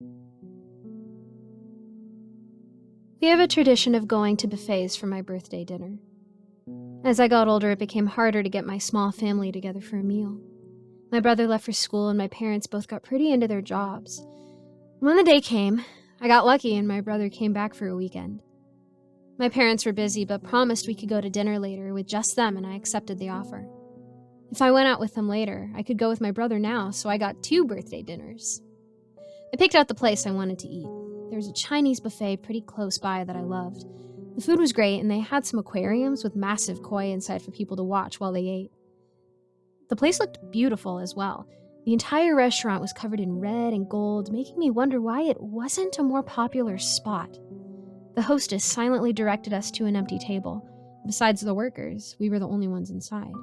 We have a tradition of going to buffets for my birthday dinner. As I got older, it became harder to get my small family together for a meal. My brother left for school and my parents both got pretty into their jobs. When the day came, I got lucky and my brother came back for a weekend. My parents were busy but promised we could go to dinner later with just them, and I accepted the offer. If I went out with them later, I could go with my brother now, so I got 2 birthday dinners. I picked out the place I wanted to eat. There was a Chinese buffet pretty close by that I loved. The food was great, and they had some aquariums with massive koi inside for people to watch while they ate. The place looked beautiful as well. The entire restaurant was covered in red and gold, making me wonder why it wasn't a more popular spot. The hostess silently directed us to an empty table. Besides the workers, we were the only ones inside.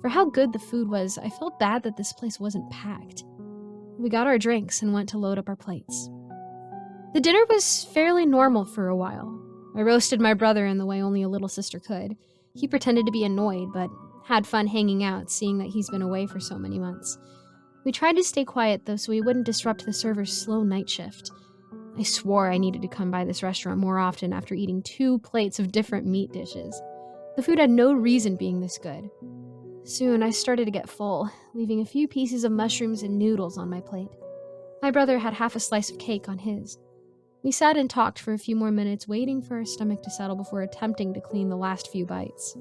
For how good the food was, I felt bad that this place wasn't packed. We got our drinks and went to load up our plates. The dinner was fairly normal for a while. I roasted my brother in the way only a little sister could. He pretended to be annoyed, but had fun hanging out, seeing that he's been away for so many months. We tried to stay quiet, though, so we wouldn't disrupt the server's slow night shift. I swore I needed to come by this restaurant more often after eating 2 plates of different meat dishes. The food had no reason being this good. Soon, I started to get full, leaving a few pieces of mushrooms and noodles on my plate. My brother had half a slice of cake on his. We sat and talked for a few more minutes, waiting for our stomach to settle before attempting to clean the last few bites.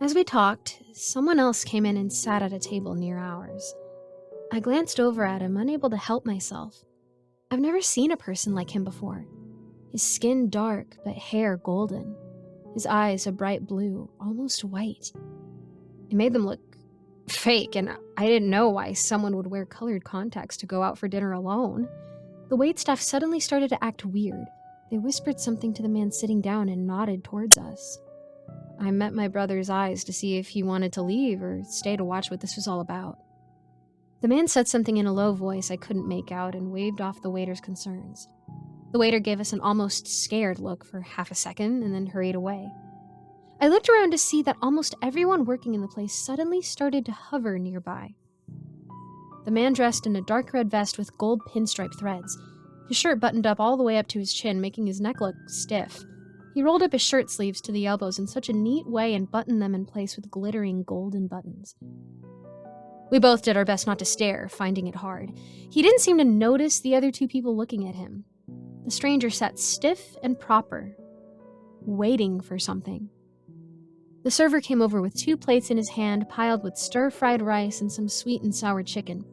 As we talked, someone else came in and sat at a table near ours. I glanced over at him, unable to help myself. I've never seen a person like him before. His skin dark, but hair golden. His eyes a bright blue, almost white. It made them look fake, and I didn't know why someone would wear colored contacts to go out for dinner alone. The waitstaff suddenly started to act weird. They whispered something to the man sitting down and nodded towards us. I met my brother's eyes to see if he wanted to leave or stay to watch what this was all about. The man said something in a low voice I couldn't make out and waved off the waiter's concerns. The waiter gave us an almost scared look for half a second and then hurried away. I looked around to see that almost everyone working in the place suddenly started to hover nearby. The man dressed in a dark red vest with gold pinstripe threads. His shirt buttoned up all the way up to his chin, making his neck look stiff. He rolled up his shirt sleeves to the elbows in such a neat way and buttoned them in place with glittering golden buttons. We both did our best not to stare, finding it hard. He didn't seem to notice the other 2 people looking at him. The stranger sat stiff and proper, waiting for something. The server came over with 2 plates in his hand, piled with stir-fried rice and some sweet and sour chicken.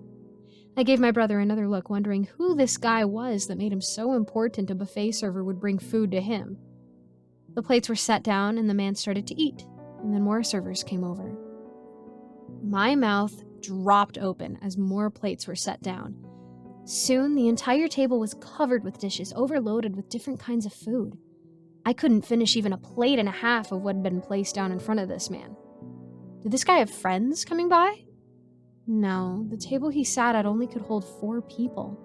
I gave my brother another look, wondering who this guy was that made him so important a buffet server would bring food to him. The plates were set down and the man started to eat, and then more servers came over. My mouth dropped open as more plates were set down. Soon, the entire table was covered with dishes, overloaded with different kinds of food. I couldn't finish even a plate and a half of what had been placed down in front of this man. Did this guy have friends coming by? No, the table he sat at only could hold 4 people.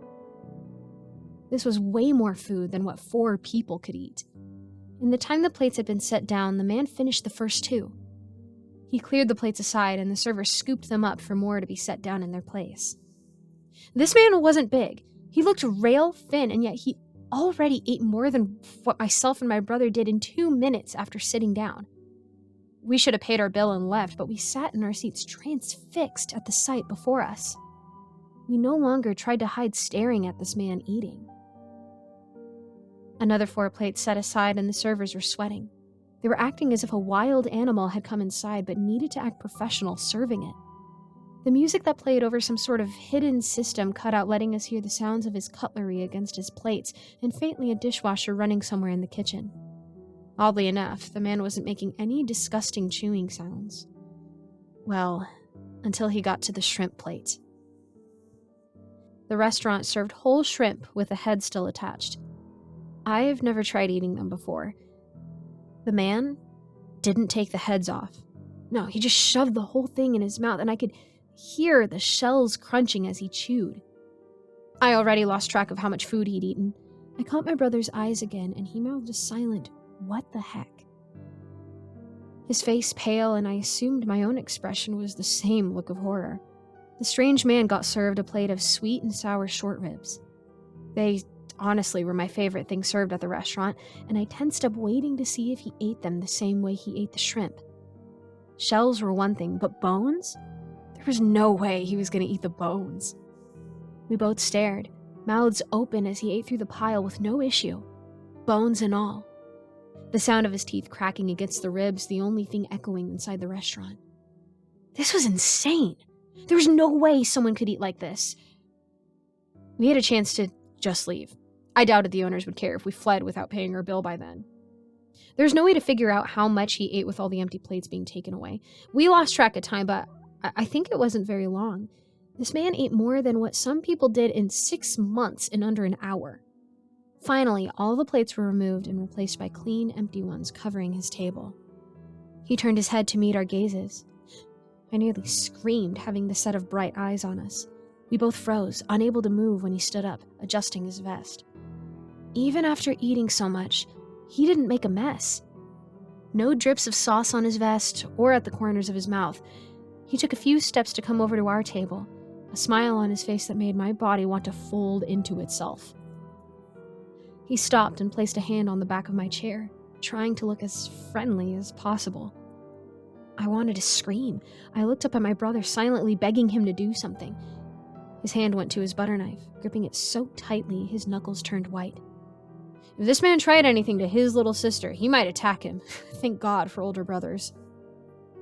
This was way more food than what 4 people could eat. In the time the plates had been set down, the man finished the first 2. He cleared the plates aside, and the server scooped them up for more to be set down in their place. This man wasn't big. He looked rail thin, and yet he already ate more than what myself and my brother did in 2 minutes after sitting down. We should have paid our bill and left, but we sat in our seats transfixed at the sight before us. We no longer tried to hide staring at this man eating. Another 4 plates set aside, and the servers were sweating. They were acting as if a wild animal had come inside but needed to act professional serving it. The music that played over some sort of hidden system cut out, letting us hear the sounds of his cutlery against his plates and faintly a dishwasher running somewhere in the kitchen. Oddly enough, the man wasn't making any disgusting chewing sounds. Well, until he got to the shrimp plate. The restaurant served whole shrimp with the head still attached. I've never tried eating them before. The man didn't take the heads off. No, he just shoved the whole thing in his mouth, and I could hear the shells crunching as he chewed. I already lost track of how much food he'd eaten. I caught my brother's eyes again, and he mouthed a silent, "What the heck?" His face pale, and I assumed my own expression was the same look of horror. The strange man got served a plate of sweet and sour short ribs. They honestly were my favorite thing served at the restaurant, and I tensed up waiting to see if he ate them the same way he ate the shrimp. Shells were one thing, but bones? There was no way he was going to eat the bones. We both stared, mouths open as he ate through the pile with no issue, bones and all. The sound of his teeth cracking against the ribs, the only thing echoing inside the restaurant. This was insane. There was no way someone could eat like this. We had a chance to just leave. I doubted the owners would care if we fled without paying our bill by then. There was no way to figure out how much he ate with all the empty plates being taken away. We lost track of time, but I think it wasn't very long. This man ate more than what some people did in 6 months in under an hour. Finally, all the plates were removed and replaced by clean, empty ones covering his table. He turned his head to meet our gazes. I nearly screamed, having the set of bright eyes on us. We both froze, unable to move when he stood up, adjusting his vest. Even after eating so much, he didn't make a mess. No drips of sauce on his vest or at the corners of his mouth. He took a few steps to come over to our table, a smile on his face that made my body want to fold into itself. He stopped and placed a hand on the back of my chair, trying to look as friendly as possible. I wanted to scream. I looked up at my brother, silently begging him to do something. His hand went to his butter knife, gripping it so tightly his knuckles turned white. If this man tried anything to his little sister, he might attack him. Thank God for older brothers.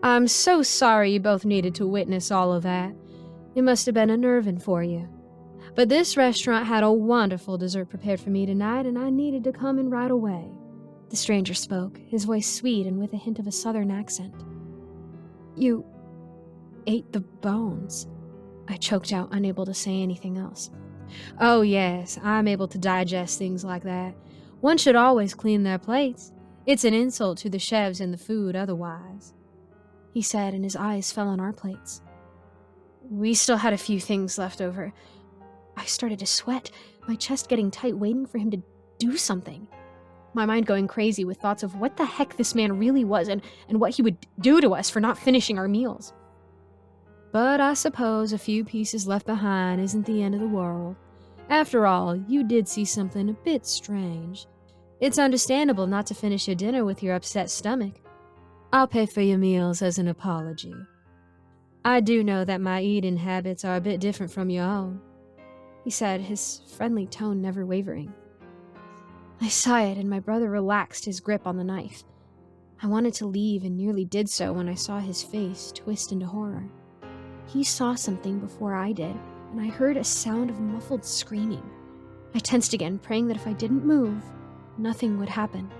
I'm so sorry you both needed to witness all of that. It must have been unnerving for you. But this restaurant had a wonderful dessert prepared for me tonight, and I needed to come in right away. The stranger spoke, his voice sweet and with a hint of a southern accent. You ate the bones. I choked out, unable to say anything else. Oh yes, I'm able to digest things like that. One should always clean their plates. It's an insult to the chefs and the food otherwise, he said, and his eyes fell on our plates. We still had a few things left over. I started to sweat, my chest getting tight, waiting for him to do something. My mind going crazy with thoughts of what the heck this man really was and what he would do to us for not finishing our meals. But I suppose a few pieces left behind isn't the end of the world. After all, you did see something a bit strange. It's understandable not to finish your dinner with your upset stomach. I'll pay for your meals as an apology. I do know that my eating habits are a bit different from your own, he said, his friendly tone never wavering. I sighed, and my brother relaxed his grip on the knife. I wanted to leave and nearly did so when I saw his face twist into horror. He saw something before I did, and I heard a sound of muffled screaming. I tensed again, praying that if I didn't move, nothing would happen.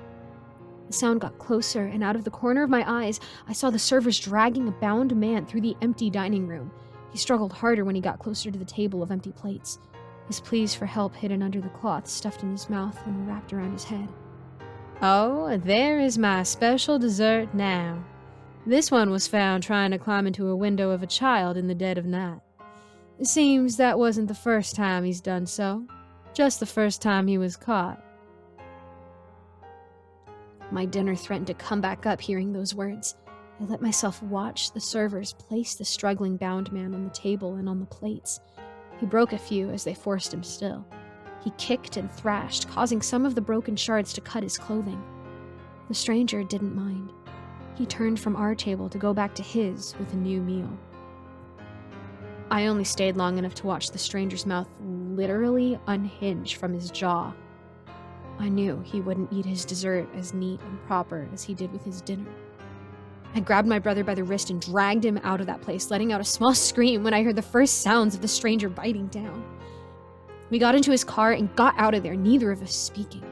The sound got closer, and out of the corner of my eyes, I saw the servers dragging a bound man through the empty dining room. He struggled harder when he got closer to the table of empty plates. His pleas for help hidden under the cloth stuffed in his mouth and wrapped around his head. Oh, there is my special dessert now. This one was found trying to climb into a window of a child in the dead of night. It seems that wasn't the first time he's done so, just the first time he was caught. My dinner threatened to come back up hearing those words. I let myself watch the servers place the struggling bound man on the table and on the plates. He broke a few as they forced him still. He kicked and thrashed, causing some of the broken shards to cut his clothing. The stranger didn't mind. He turned from our table to go back to his with a new meal. I only stayed long enough to watch the stranger's mouth literally unhinge from his jaw. I knew he wouldn't eat his dessert as neat and proper as he did with his dinner. I grabbed my brother by the wrist and dragged him out of that place, letting out a small scream when I heard the first sounds of the stranger biting down. We got into his car and got out of there, neither of us speaking.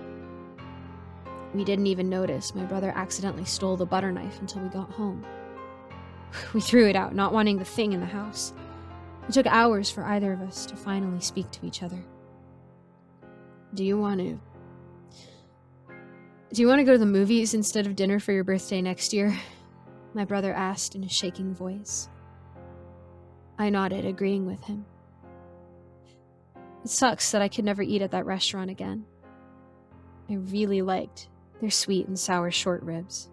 We didn't even notice my brother accidentally stole the butter knife until we got home. We threw it out, not wanting the thing in the house. It took hours for either of us to finally speak to each other. Do you want to go to the movies instead of dinner for your birthday next year? My brother asked in a shaking voice. I nodded, agreeing with him. It sucks that I could never eat at that restaurant again. I really liked their sweet and sour short ribs.